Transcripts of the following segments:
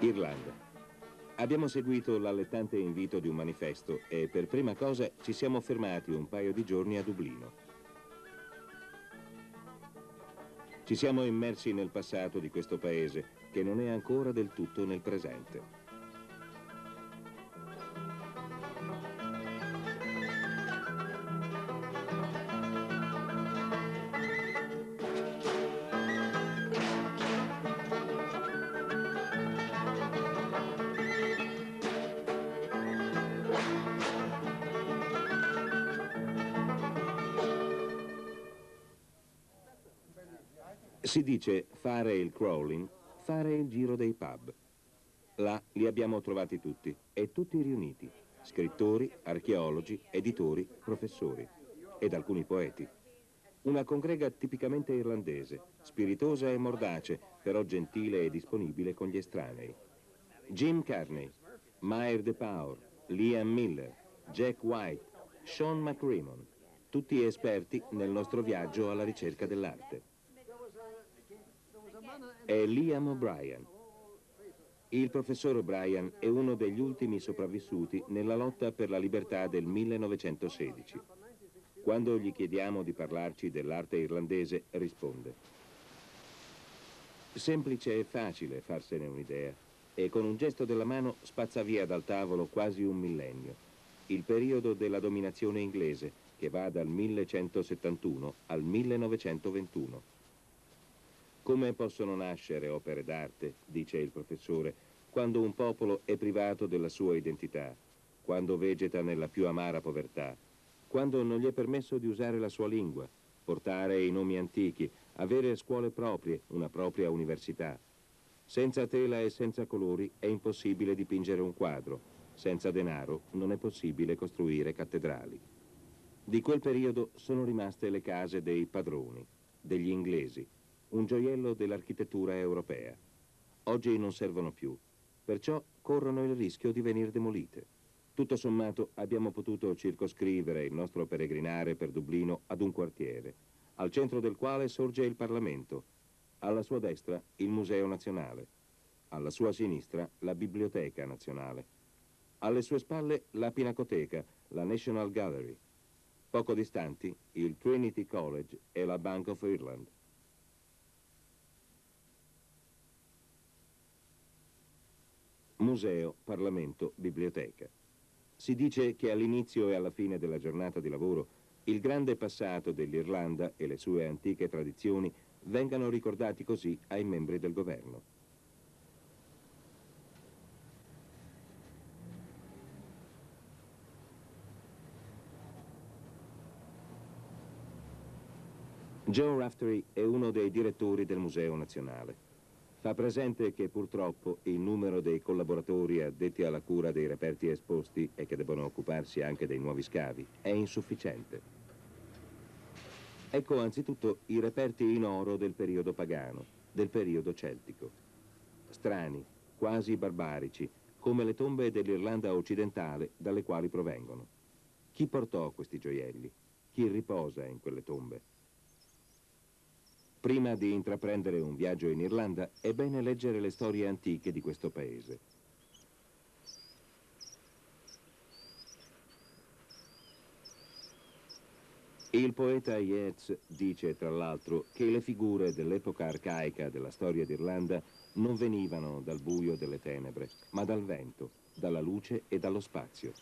Irlanda. Abbiamo seguito l'allettante invito di un manifesto e per prima cosa ci siamo fermati un paio di giorni a Dublino. Ci siamo immersi nel passato di questo paese, che non è ancora del tutto nel presente. Si dice fare il crawling, fare il giro dei pub. Là li abbiamo trovati tutti, e tutti riuniti. Scrittori, archeologi, editori, professori ed alcuni poeti. Una congrega tipicamente irlandese, spiritosa e mordace, però gentile e disponibile con gli estranei. Jim Carney, Meyer De Pauw, Liam Miller, Jack White, Sean McCrimmon, tutti esperti nel nostro viaggio alla ricerca dell'arte. È Liam O'Brien. Il professor O'Brien è uno degli ultimi sopravvissuti nella lotta per la libertà del 1916. Quando gli chiediamo di parlarci dell'arte irlandese, risponde: semplice e facile farsene un'idea, e con un gesto della mano spazza via dal tavolo quasi un millennio, il periodo della dominazione inglese, che va dal 1171 al 1921. Come possono nascere opere d'arte, dice il professore, quando un popolo è privato della sua identità, quando vegeta nella più amara povertà, quando non gli è permesso di usare la sua lingua, portare i nomi antichi, avere scuole proprie, una propria università. Senza tela e senza colori è impossibile dipingere un quadro, senza denaro non è possibile costruire cattedrali. Di quel periodo sono rimaste le case dei padroni, degli inglesi, un gioiello dell'architettura europea. Oggi non servono più, perciò corrono il rischio di venire demolite. Tutto sommato abbiamo potuto circoscrivere il nostro peregrinare per Dublino ad un quartiere, al centro del quale sorge il Parlamento, alla sua destra il Museo Nazionale, alla sua sinistra la Biblioteca Nazionale, alle sue spalle la Pinacoteca, la National Gallery, poco distanti il Trinity College e la Bank of Ireland. Museo, Parlamento, Biblioteca. Si dice che all'inizio e alla fine della giornata di lavoro il grande passato dell'Irlanda e le sue antiche tradizioni vengano ricordati così ai membri del governo. Joe Raftery è uno dei direttori del Museo Nazionale. Fa presente che purtroppo il numero dei collaboratori addetti alla cura dei reperti esposti e che devono occuparsi anche dei nuovi scavi è insufficiente. Ecco anzitutto i reperti in oro del periodo pagano, del periodo celtico. Strani, quasi barbarici, come le tombe dell'Irlanda occidentale dalle quali provengono. Chi portò questi gioielli? Chi riposa in quelle tombe? Prima di intraprendere un viaggio in Irlanda è bene leggere le storie antiche di questo paese. Il poeta Yeats dice, tra l'altro, che le figure dell'epoca arcaica della storia d'Irlanda non venivano dal buio delle tenebre, ma dal vento, dalla luce e dallo spazio.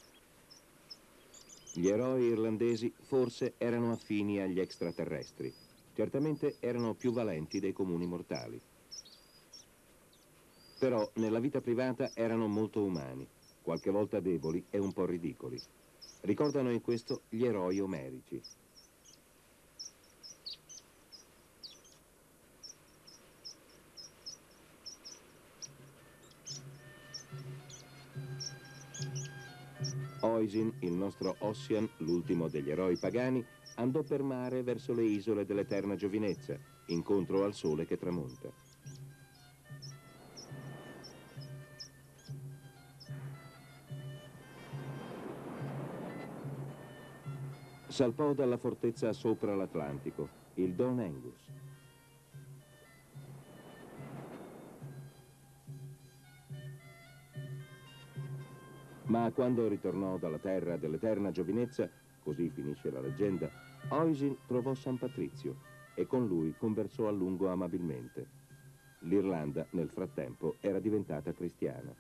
Gli eroi irlandesi forse erano affini agli extraterrestri. Certamente erano più valenti dei comuni mortali. Però nella vita privata erano molto umani, qualche volta deboli e un po' ridicoli. Ricordano in questo gli eroi omerici. Oisin, il nostro Ossian, l'ultimo degli eroi pagani, andò per mare verso le isole dell'eterna giovinezza, incontro al sole che tramonta. Salpò dalla fortezza sopra l'Atlantico, il Don Angus. Ma quando ritornò dalla terra dell'eterna giovinezza, così finisce la leggenda, Oisin trovò San Patrizio e con lui conversò a lungo amabilmente. L'Irlanda, nel frattempo, era diventata cristiana.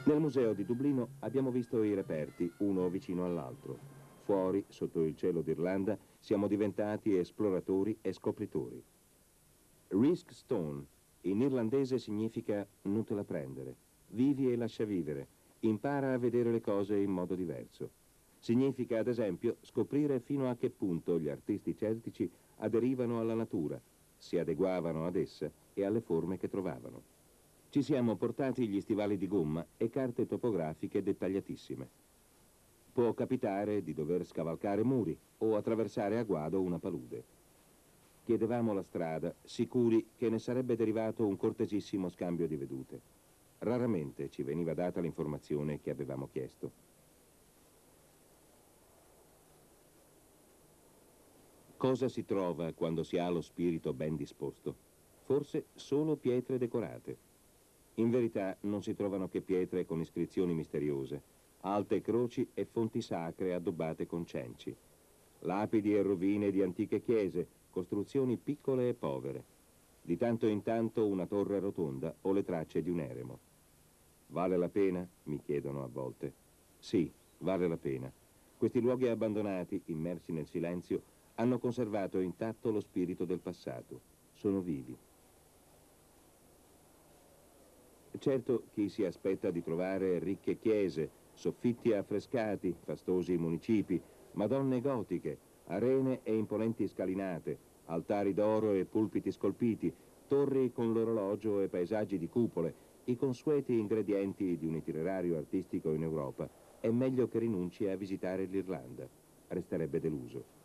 Nel museo di Dublino abbiamo visto i reperti, uno vicino all'altro. Fuori, sotto il cielo d'Irlanda, siamo diventati esploratori e scopritori. Risk Stone, in irlandese significa non te la prendere, vivi e lascia vivere, impara a vedere le cose in modo diverso. Significa, ad esempio, scoprire fino a che punto gli artisti celtici aderivano alla natura, si adeguavano ad essa e alle forme che trovavano. Ci siamo portati gli stivali di gomma e carte topografiche dettagliatissime. Può capitare di dover scavalcare muri o attraversare a guado una palude. Chiedevamo la strada, sicuri che ne sarebbe derivato un cortesissimo scambio di vedute. Raramente ci veniva data l'informazione che avevamo chiesto. Cosa si trova quando si ha lo spirito ben disposto? Forse solo pietre decorate. In verità non si trovano che pietre con iscrizioni misteriose, alte croci e fonti sacre addobbate con cenci, lapidi e rovine di antiche chiese, costruzioni piccole e povere. Di tanto in tanto una torre rotonda o le tracce di un eremo. Vale la pena? Mi chiedono a volte. Sì, vale la pena. Questi luoghi abbandonati, immersi nel silenzio, hanno conservato intatto lo spirito del passato. Sono vivi. Certo, chi si aspetta di trovare ricche chiese, soffitti affrescati, fastosi municipi, madonne gotiche, arene e imponenti scalinate, altari d'oro e pulpiti scolpiti, torri con l'orologio e paesaggi di cupole, i consueti ingredienti di un itinerario artistico in Europa, è meglio che rinunci a visitare l'Irlanda. Resterebbe deluso.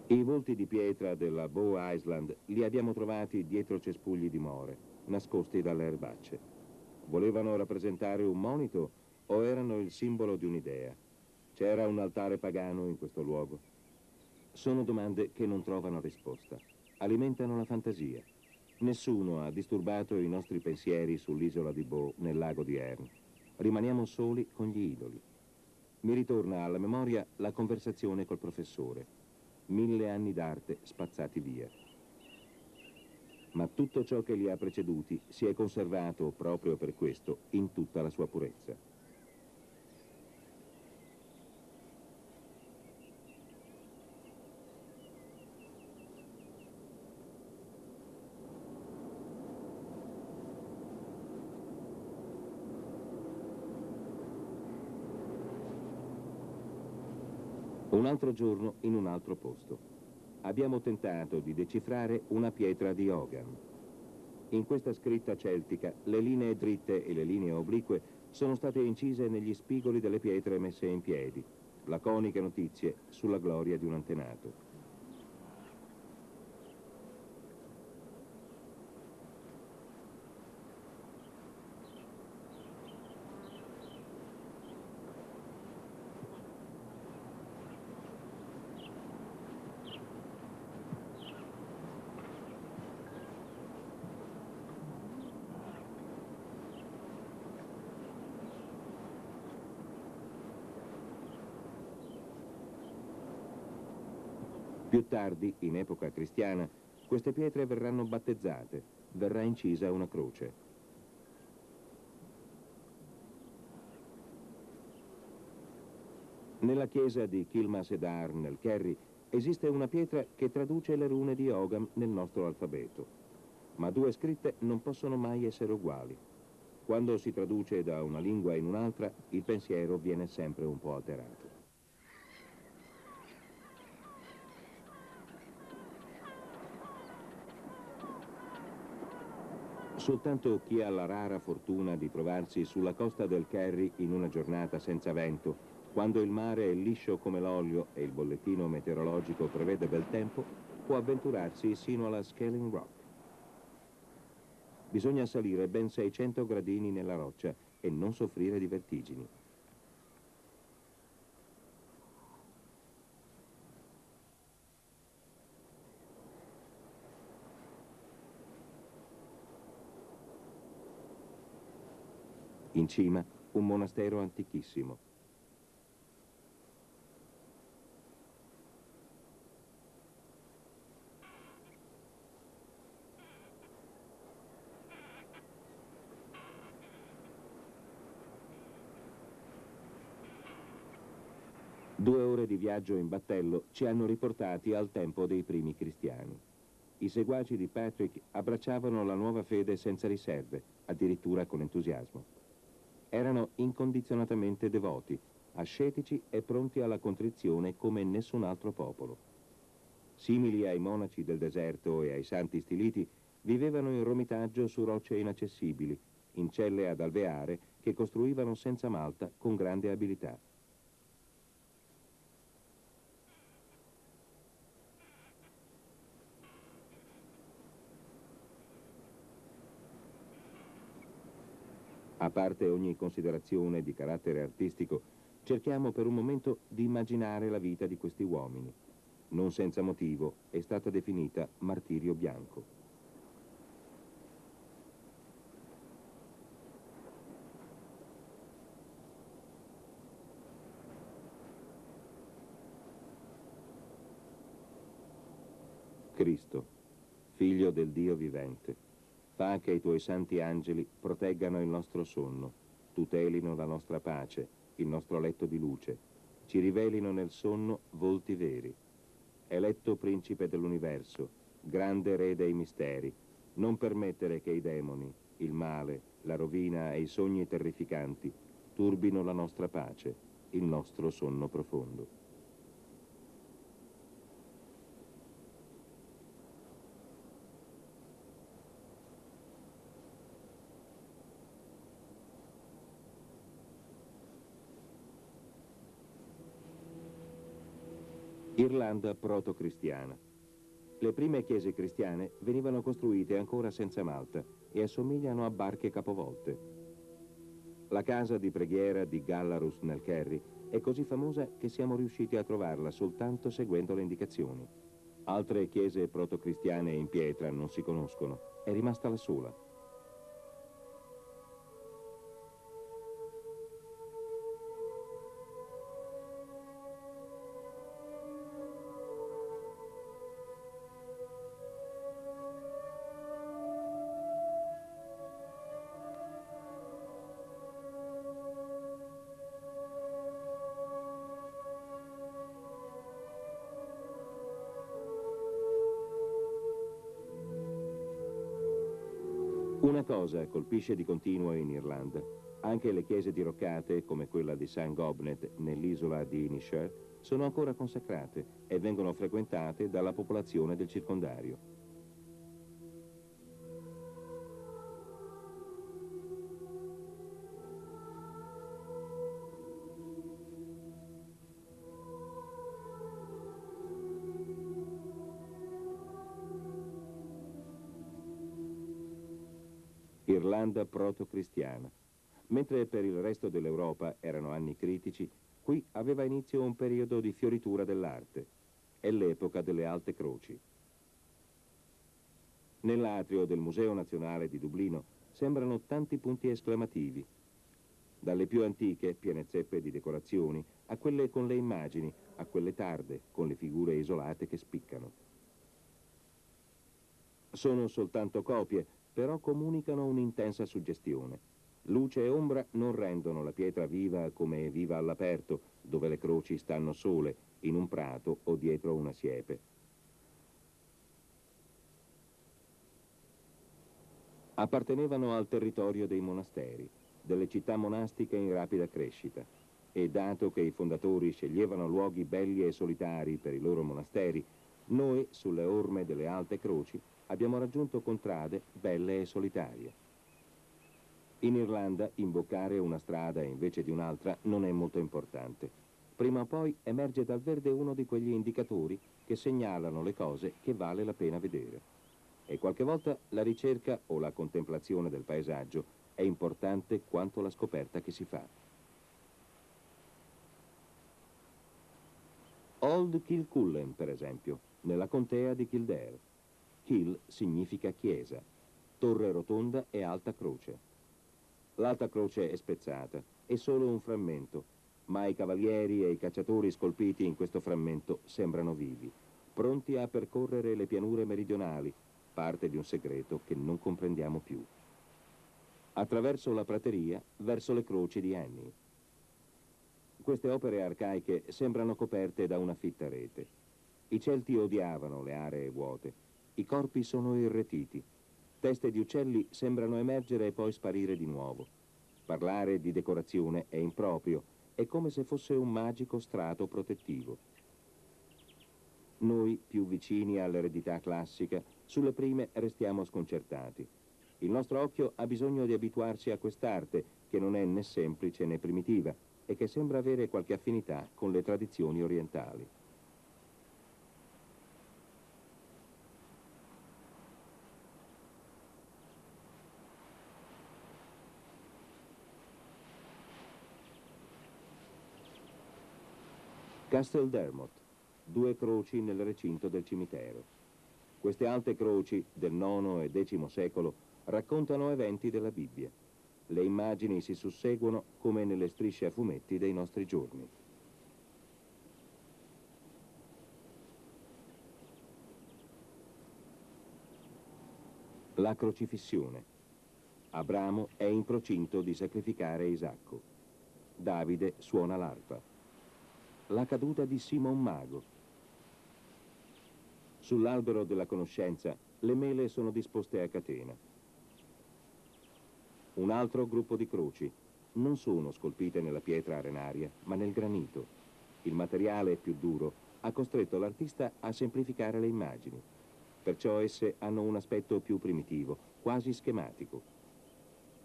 I volti di pietra della Bow Island li abbiamo trovati dietro cespugli di more, nascosti dalle erbacce. Volevano rappresentare un monito o erano il simbolo di un'idea? C'era un altare pagano in questo luogo? Sono domande che non trovano risposta. Alimentano la fantasia. Nessuno ha disturbato i nostri pensieri sull'isola di Bow, nel lago di Earn. Rimaniamo soli con gli idoli. Mi ritorna alla memoria la conversazione col professore. 1000 anni d'arte spazzati via. Ma tutto ciò che li ha preceduti si è conservato proprio per questo in tutta la sua purezza. Un altro giorno in un altro posto. Abbiamo tentato di decifrare una pietra di Hogan. In questa scritta celtica le linee dritte e le linee oblique sono state incise negli spigoli delle pietre messe in piedi, laconiche notizie sulla gloria di un antenato. Più tardi, in epoca cristiana, queste pietre verranno battezzate, verrà incisa una croce. Nella chiesa di Kilmasedar, nel Kerry, esiste una pietra che traduce le rune di Hogan nel nostro alfabeto. ma due scritte non possono mai essere uguali. Quando si traduce da una lingua in un'altra, il pensiero viene sempre un po' alterato. Soltanto chi ha la rara fortuna di trovarsi sulla costa del Kerry in una giornata senza vento, quando il mare è liscio come l'olio e il bollettino meteorologico prevede bel tempo, può avventurarsi sino alla Scaling Rock. Bisogna salire ben 600 gradini nella roccia e non soffrire di vertigini. In cima, un monastero antichissimo. Due ore di viaggio in battello ci hanno riportati al tempo dei primi cristiani. I seguaci di Patrick abbracciavano la nuova fede senza riserve, addirittura con entusiasmo. Erano incondizionatamente devoti, ascetici e pronti alla contrizione come nessun altro popolo. Simili ai monaci del deserto e ai santi stiliti, vivevano in romitaggio su rocce inaccessibili, in celle ad alveare che costruivano senza malta con grande abilità. A parte ogni considerazione di carattere artistico, cerchiamo per un momento di immaginare la vita di questi uomini. Non senza motivo è stata definita martirio bianco. Cristo, figlio del Dio vivente, fa che i tuoi santi angeli proteggano il nostro sonno, tutelino la nostra pace, il nostro letto di luce, ci rivelino nel sonno volti veri. Eletto principe dell'universo, grande re dei misteri, non permettere che i demoni, il male, la rovina e i sogni terrificanti turbino la nostra pace, il nostro sonno profondo. Irlanda proto-cristiana. Le prime chiese cristiane venivano costruite ancora senza malta e assomigliano a barche capovolte. La casa di preghiera di Gallarus nel Kerry è così famosa che siamo riusciti a trovarla soltanto seguendo le indicazioni. Altre chiese proto-cristiane in pietra non si conoscono, è rimasta la sola. Una cosa colpisce di continuo in Irlanda. Anche le chiese diroccate, come quella di St. Gobnet nell'isola di Inisher, sono ancora consacrate e vengono frequentate dalla popolazione del circondario. Irlanda proto-cristiana. Mentre per il resto dell'Europa erano anni critici, qui aveva inizio un periodo di fioritura dell'arte. È l'epoca delle alte croci. Nell'atrio del Museo Nazionale di Dublino sembrano tanti punti esclamativi, dalle più antiche, piene zeppe di decorazioni, a quelle con le immagini, a quelle tarde, con le figure isolate che spiccano. Sono soltanto copie, però comunicano un'intensa suggestione. Luce e ombra non rendono la pietra viva come è viva all'aperto, dove le croci stanno sole, in un prato o dietro una siepe. Appartenevano al territorio dei monasteri, delle città monastiche in rapida crescita, e dato che i fondatori sceglievano luoghi belli e solitari per i loro monasteri, noi, sulle orme delle alte croci, abbiamo raggiunto contrade belle e solitarie. In Irlanda imboccare una strada invece di un'altra non è molto importante. Prima o poi emerge dal verde uno di quegli indicatori che segnalano le cose che vale la pena vedere. E qualche volta la ricerca o la contemplazione del paesaggio è importante quanto la scoperta che si fa. Old Kilcullen, per esempio, nella contea di Kildare. Kill significa chiesa, torre rotonda e alta croce. L'alta croce è spezzata, è solo un frammento, ma i cavalieri e i cacciatori scolpiti in questo frammento sembrano vivi, pronti a percorrere le pianure meridionali, parte di un segreto che non comprendiamo più. Attraverso la prateria, verso le croci di Annie. Queste opere arcaiche sembrano coperte da una fitta rete. I Celti odiavano le aree vuote. I corpi sono irretiti. Teste di uccelli sembrano emergere e poi sparire di nuovo. Parlare di decorazione è improprio, è come se fosse un magico strato protettivo. Noi, più vicini all'eredità classica, sulle prime restiamo sconcertati. Il nostro occhio ha bisogno di abituarsi a quest'arte, che non è né semplice né primitiva, e che sembra avere qualche affinità con le tradizioni orientali. Castle Dermot, 2 croci nel recinto del cimitero. Queste alte croci del IX e X secolo raccontano eventi della Bibbia. Le immagini si susseguono come nelle strisce a fumetti dei nostri giorni. La crocifissione. Abramo è in procinto di sacrificare Isacco. Davide suona l'arpa. La caduta di Simon Mago. Sull'albero della conoscenza le mele sono disposte a catena. Un altro gruppo di croci. Non sono scolpite nella pietra arenaria, ma nel granito. Il materiale più duro ha costretto l'artista a semplificare le immagini. Perciò esse hanno un aspetto più primitivo, quasi schematico.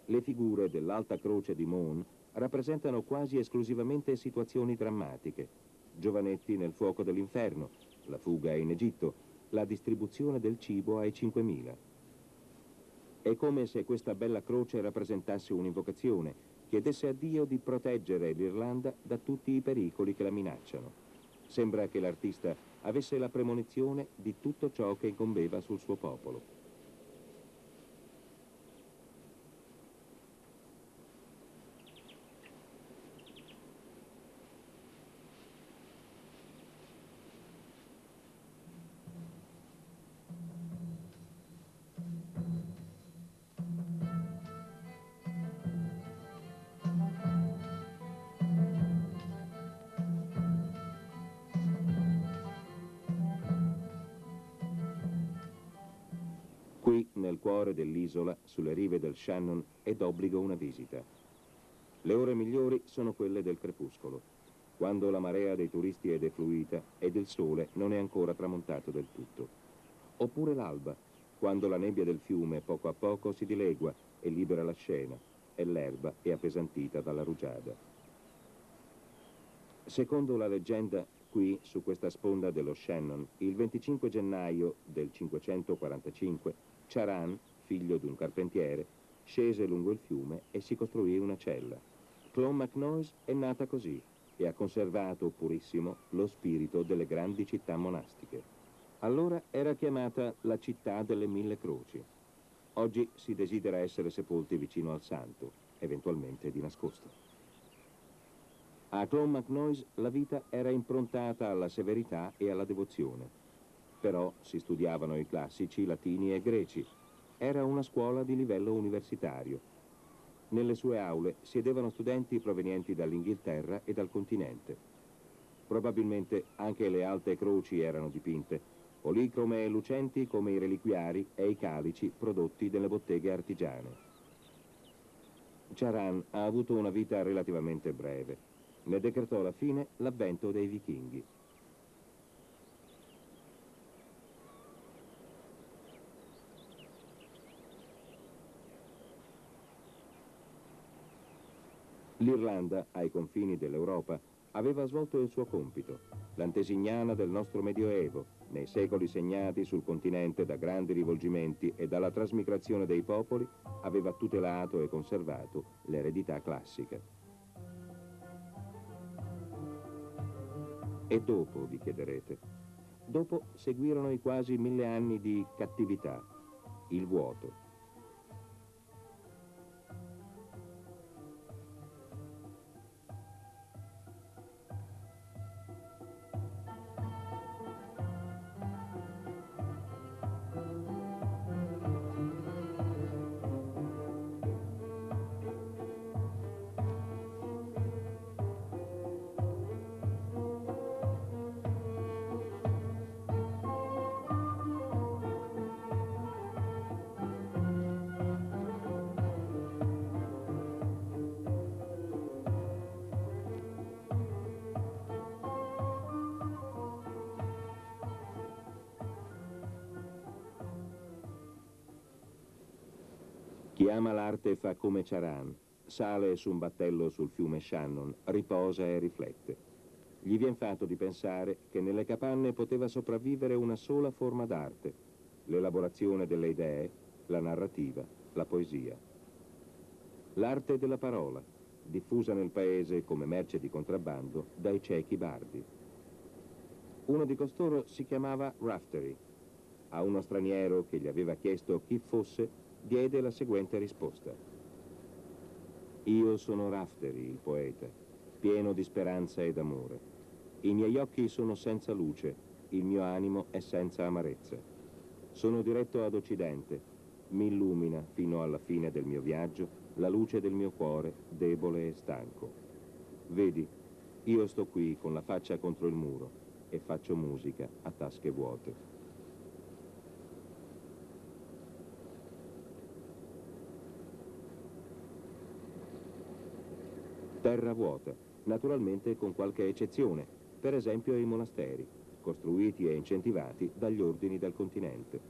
Le figure dell'Alta Croce di Moon rappresentano quasi esclusivamente situazioni drammatiche. Giovanetti nel fuoco dell'inferno, la fuga in Egitto, la distribuzione del cibo ai 5.000. È come se questa bella croce rappresentasse un'invocazione, chiedesse a Dio di proteggere l'Irlanda da tutti i pericoli che la minacciano. Sembra che l'artista avesse la premonizione di tutto ciò che incombeva sul suo popolo. Qui, nel cuore dell'isola, sulle rive del Shannon, è d'obbligo una visita. Le ore migliori sono quelle del crepuscolo, quando la marea dei turisti è defluita ed il sole non è ancora tramontato del tutto. Oppure l'alba, quando la nebbia del fiume poco a poco si dilegua e libera la scena, e l'erba è appesantita dalla rugiada. Secondo la leggenda, qui, su questa sponda dello Shannon, il 25 gennaio del 545, Charan, figlio di un carpentiere, scese lungo il fiume e si costruì una cella. Clonmacnoise è nata così e ha conservato purissimo lo spirito delle grandi città monastiche. Allora era chiamata la città delle 1000 croci. Oggi si desidera essere sepolti vicino al santo, eventualmente di nascosto. A Clonmacnoise la vita era improntata alla severità e alla devozione. Però si studiavano i classici latini e greci. Era una scuola di livello universitario. Nelle sue aule siedevano studenti provenienti dall'Inghilterra e dal continente. Probabilmente anche le alte croci erano dipinte, policrome e lucenti come i reliquiari e i calici prodotti nelle botteghe artigiane. Charan ha avuto una vita relativamente breve. Ne decretò alla fine l'avvento dei vichinghi. L'Irlanda, ai confini dell'Europa, aveva svolto il suo compito, l'antesignana del nostro Medioevo, nei secoli segnati sul continente da grandi rivolgimenti e dalla trasmigrazione dei popoli, aveva tutelato e conservato l'eredità classica. E dopo, vi chiederete? Dopo seguirono i quasi 1000 anni di cattività, il vuoto. Chi ama l'arte fa come Charan, sale su un battello sul fiume Shannon, riposa e riflette. Gli vien fatto di pensare che nelle capanne poteva sopravvivere una sola forma d'arte, l'elaborazione delle idee, la narrativa, la poesia. L'arte della parola, diffusa nel paese come merce di contrabbando dai ciechi bardi. Uno di costoro si chiamava Raftery. A uno straniero che gli aveva chiesto chi fosse, diede la seguente risposta. Io sono Raftery, il poeta, pieno di speranza ed amore. I miei occhi sono senza luce, il mio animo è senza amarezza. Sono diretto ad Occidente, mi illumina fino alla fine del mio viaggio la luce del mio cuore debole e stanco. Vedi, io sto qui con la faccia contro il muro e faccio musica a tasche vuote. Terra vuota, naturalmente con qualche eccezione, per esempio i monasteri, costruiti e incentivati dagli ordini del continente.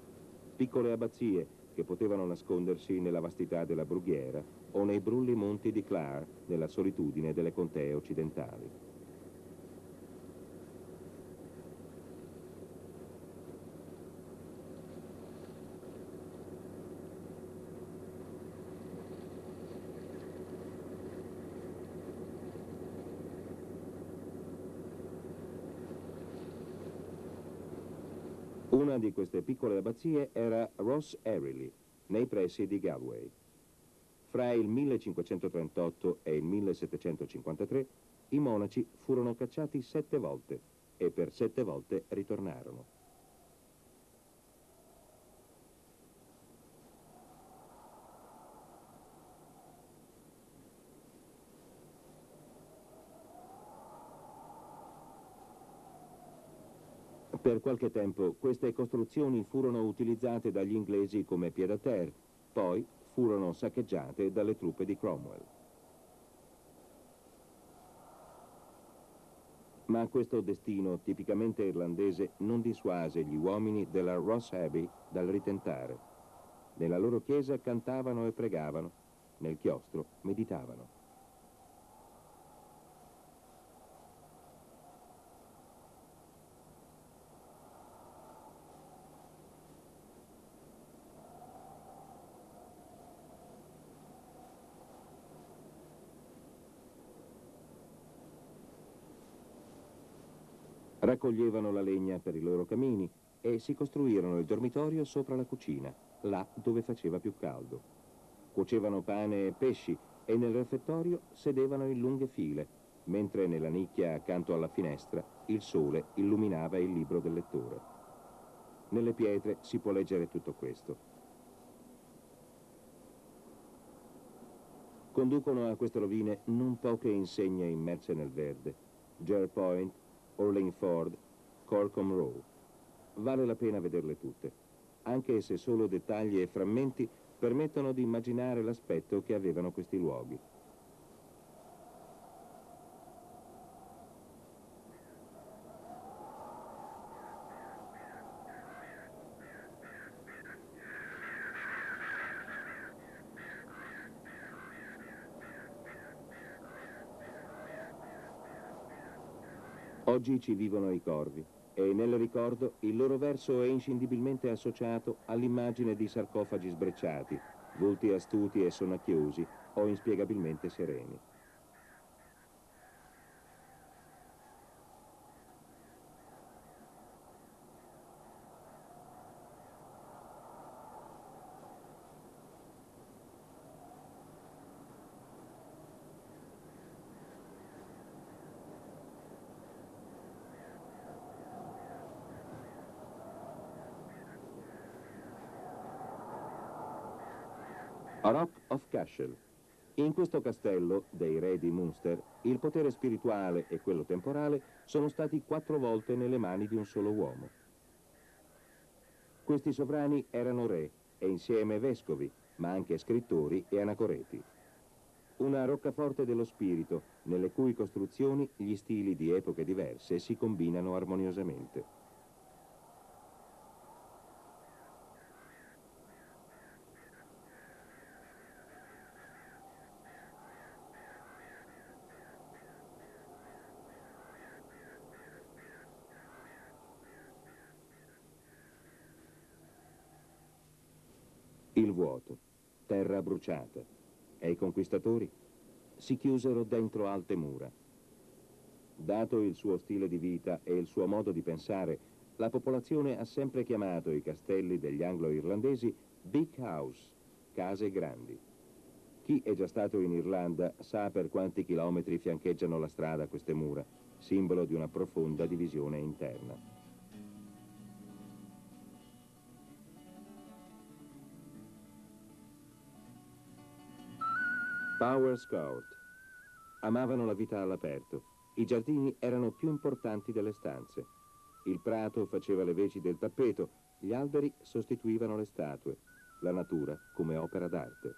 Piccole abbazie che potevano nascondersi nella vastità della brughiera o nei brulli monti di Clare, nella solitudine delle contee occidentali. Una di queste piccole abbazie era Ross Erily, nei pressi di Galway. Fra il 1538 e il 1753 i monaci furono cacciati 7 volte e per 7 volte ritornarono. Per qualche tempo queste costruzioni furono utilizzate dagli inglesi come pied-à-terre, poi furono saccheggiate dalle truppe di Cromwell. Ma questo destino tipicamente irlandese non dissuase gli uomini della Ross Abbey dal ritentare. Nella loro chiesa cantavano e pregavano, nel chiostro meditavano. Raccoglievano la legna per i loro camini e si costruirono il dormitorio sopra la cucina, là dove faceva più caldo. Cuocevano pane e pesci e nel refettorio sedevano in lunghe file, mentre nella nicchia accanto alla finestra il sole illuminava il libro del lettore. Nelle pietre si può leggere tutto questo. Conducono a queste rovine non poche insegne immerse nel verde. Jer Point, Orling Ford, Corcombe Row. Vale la pena vederle tutte, anche se solo dettagli e frammenti permettono di immaginare l'aspetto che avevano questi luoghi. Oggi ci vivono i corvi e nel ricordo il loro verso è inscindibilmente associato all'immagine di sarcofagi sbrecciati, volti astuti e sonnacchiosi o inspiegabilmente sereni. Rock of Cashel. In questo castello, dei re di Munster, il potere spirituale e quello temporale sono stati 4 volte nelle mani di un solo uomo. Questi sovrani erano re e insieme vescovi, ma anche scrittori e anacoreti. Una roccaforte dello spirito, nelle cui costruzioni gli stili di epoche diverse si combinano armoniosamente. Il vuoto, terra bruciata, e i conquistatori si chiusero dentro alte mura. Dato il suo stile di vita e il suo modo di pensare, la popolazione ha sempre chiamato i castelli degli anglo-irlandesi Big House, case grandi. Chi è già stato in Irlanda sa per quanti chilometri fiancheggiano la strada queste mura, simbolo di una profonda divisione interna. Powers Court. Amavano la vita all'aperto. I giardini erano più importanti delle stanze. Il prato faceva le veci del tappeto, gli alberi sostituivano le statue, la natura come opera d'arte.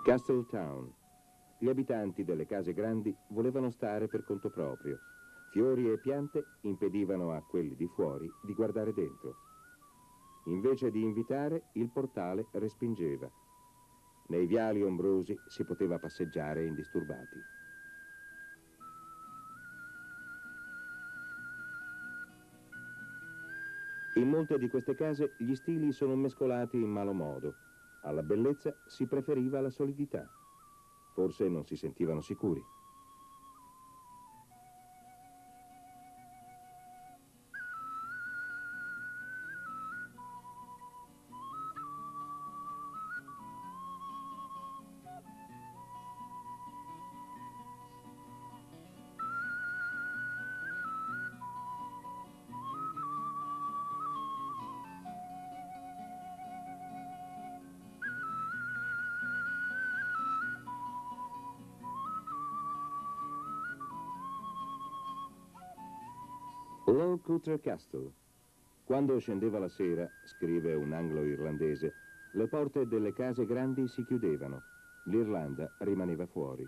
Castletown. Gli abitanti delle case grandi volevano stare per conto proprio. Fiori e piante impedivano a quelli di fuori di guardare dentro. Invece di invitare, il portale respingeva. Nei viali ombrosi si poteva passeggiare indisturbati. In molte di queste case gli stili sono mescolati in malo modo. Alla bellezza si preferiva la solidità. Forse non si sentivano sicuri. Lord Coulter Castle. Quando scendeva la sera, scrive un anglo-irlandese, le porte delle case grandi si chiudevano. L'Irlanda rimaneva fuori.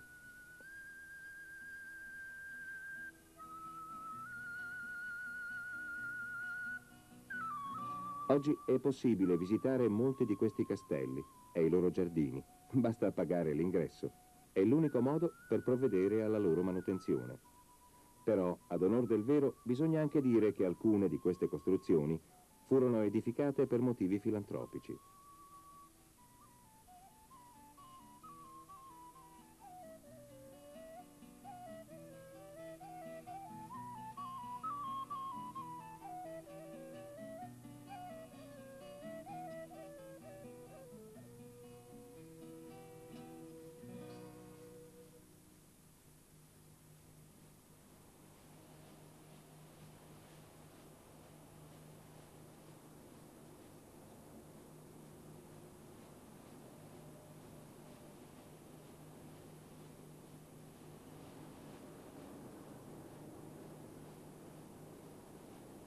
Oggi è possibile visitare molti di questi castelli e i loro giardini. Basta pagare l'ingresso. È l'unico modo per provvedere alla loro manutenzione. Però, ad onor del vero, bisogna anche dire che alcune di queste costruzioni furono edificate per motivi filantropici.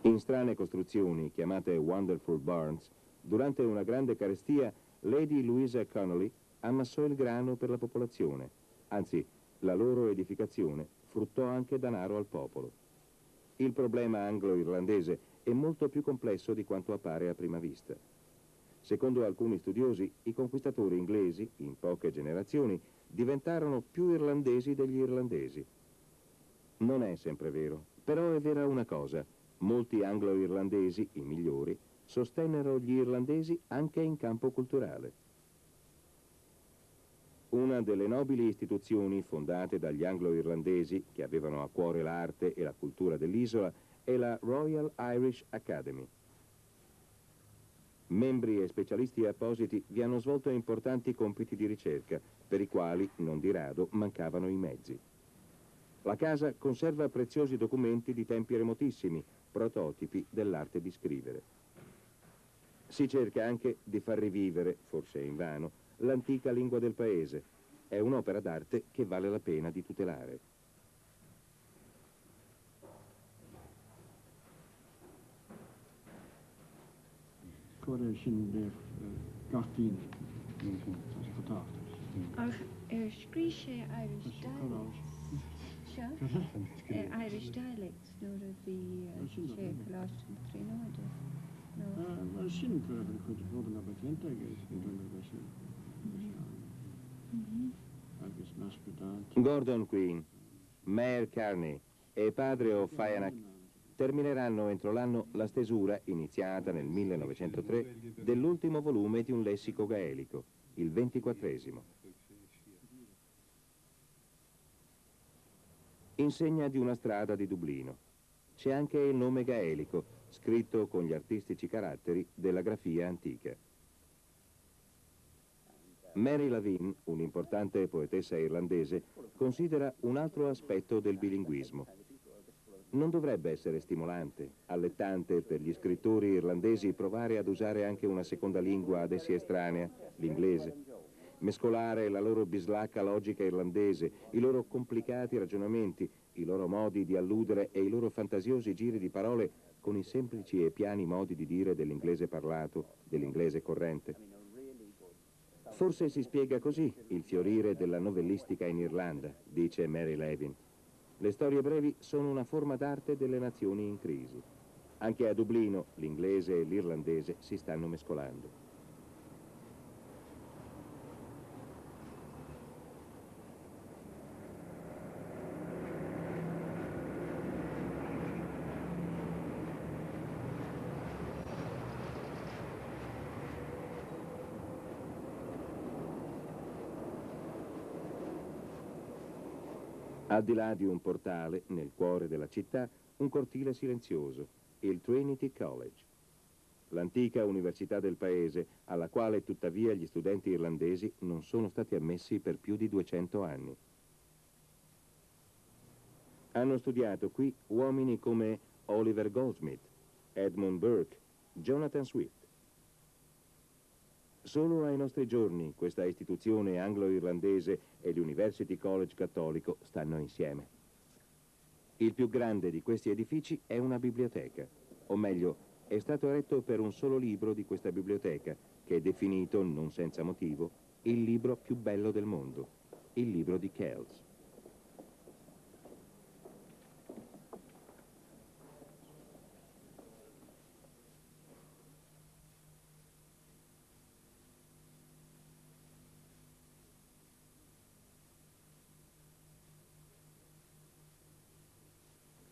In strane costruzioni, chiamate Wonderful Barns, durante una grande carestia, Lady Louisa Connolly ammassò il grano per la popolazione. Anzi, la loro edificazione fruttò anche danaro al popolo. Il problema anglo-irlandese è molto più complesso di quanto appare a prima vista. Secondo alcuni studiosi, i conquistatori inglesi, in poche generazioni, diventarono più irlandesi degli irlandesi. Non è sempre vero, però è vera una cosa: molti anglo-irlandesi, i migliori, sostennero gli irlandesi anche in campo culturale. Una delle nobili istituzioni fondate dagli anglo-irlandesi, che avevano a cuore l'arte e la cultura dell'isola, è la Royal Irish Academy. Membri e specialisti appositi vi hanno svolto importanti compiti di ricerca, per i quali, non di rado, mancavano i mezzi. La casa conserva preziosi documenti di tempi remotissimi, prototipi dell'arte di scrivere. Si cerca anche di far rivivere, forse invano, l'antica lingua del paese. È un'opera d'arte che vale la pena di tutelare. Scríise Irish dialects. Irish dialects, nóair a bhí sé Colástan tríóide. Gordon Queen, Mayor Carney e padre O'Fionach termineranno entro l'anno la stesura, iniziata nel 1903, dell'ultimo volume di un lessico gaelico, il 24esimo. Insegna di una strada di Dublino. C'è anche il nome gaelico, scritto con gli artistici caratteri della grafia antica. Mary Lavin, un'importante poetessa irlandese, considera un altro aspetto del bilinguismo. Non dovrebbe essere stimolante, allettante per gli scrittori irlandesi provare ad usare anche una seconda lingua ad essi estranea, l'inglese? Mescolare la loro bislacca logica irlandese, i loro complicati ragionamenti, i loro modi di alludere e i loro fantasiosi giri di parole con i semplici e piani modi di dire dell'inglese parlato, dell'inglese corrente. Forse si spiega così il fiorire della novellistica in Irlanda, dice Mary Lavin. Le storie brevi sono una forma d'arte delle nazioni in crisi. Anche a Dublino l'inglese e l'irlandese si stanno mescolando. Al di là di un portale, nel cuore della città, un cortile silenzioso, il Trinity College. L'antica università del paese, alla quale tuttavia gli studenti irlandesi non sono stati ammessi per più di 200 anni. Hanno studiato qui uomini come Oliver Goldsmith, Edmund Burke, Jonathan Swift. Solo ai nostri giorni questa istituzione anglo-irlandese e l'University College cattolico stanno insieme. Il più grande di questi edifici è una biblioteca, o meglio, è stato eretto per un solo libro di questa biblioteca, che è definito, non senza motivo, il libro più bello del mondo, il libro di Kells.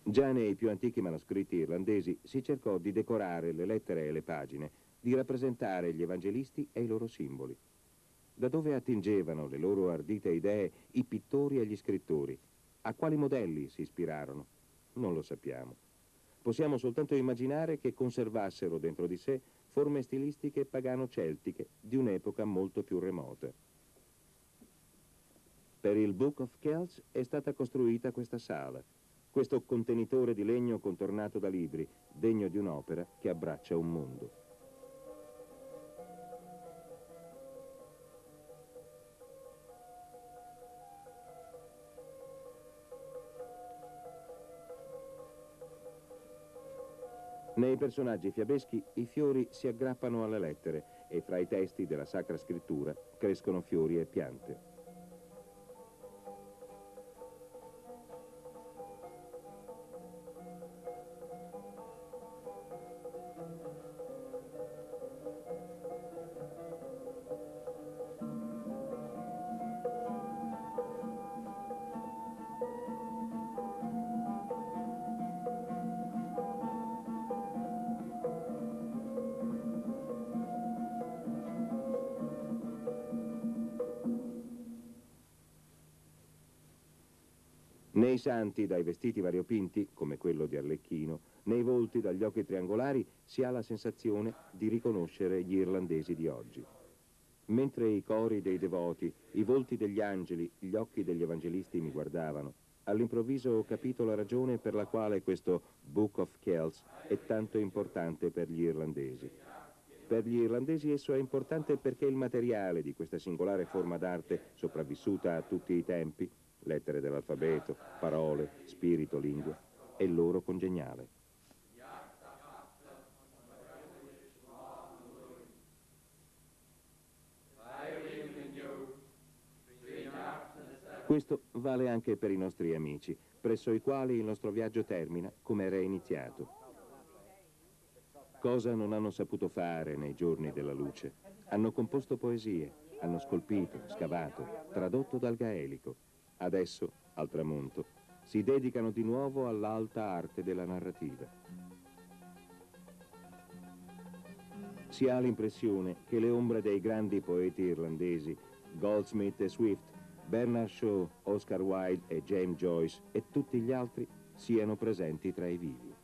Già nei più antichi manoscritti irlandesi si cercò di decorare le lettere e le pagine, di rappresentare gli evangelisti e i loro simboli. Da dove attingevano le loro ardite idee i pittori e gli scrittori? A quali modelli si ispirarono? Non lo sappiamo. Possiamo soltanto immaginare che conservassero dentro di sé forme stilistiche pagano-celtiche di un'epoca molto più remota. Per il Book of Kells è stata costruita questa sala, questo contenitore di legno contornato da libri, degno di un'opera che abbraccia un mondo. Nei personaggi fiabeschi i fiori si aggrappano alle lettere e fra i testi della Sacra Scrittura crescono fiori e piante. Nei santi dai vestiti variopinti, come quello di Arlecchino, nei volti dagli occhi triangolari si ha la sensazione di riconoscere gli irlandesi di oggi. Mentre i cori dei devoti, i volti degli angeli, gli occhi degli evangelisti mi guardavano, all'improvviso ho capito la ragione per la quale questo Book of Kells è tanto importante per gli irlandesi. Per gli irlandesi esso è importante perché il materiale di questa singolare forma d'arte sopravvissuta a tutti i tempi, lettere dell'alfabeto, parole, spirito, lingua, è loro congeniale. Questo vale anche per i nostri amici, presso i quali il nostro viaggio termina come era iniziato. Cosa non hanno saputo fare nei giorni della luce? Hanno composto poesie, hanno scolpito, scavato, tradotto dal gaelico. Adesso, al tramonto, si dedicano di nuovo all'alta arte della narrativa. Si ha l'impressione che le ombre dei grandi poeti irlandesi, Goldsmith e Swift, Bernard Shaw, Oscar Wilde e James Joyce e tutti gli altri siano presenti tra i vivi.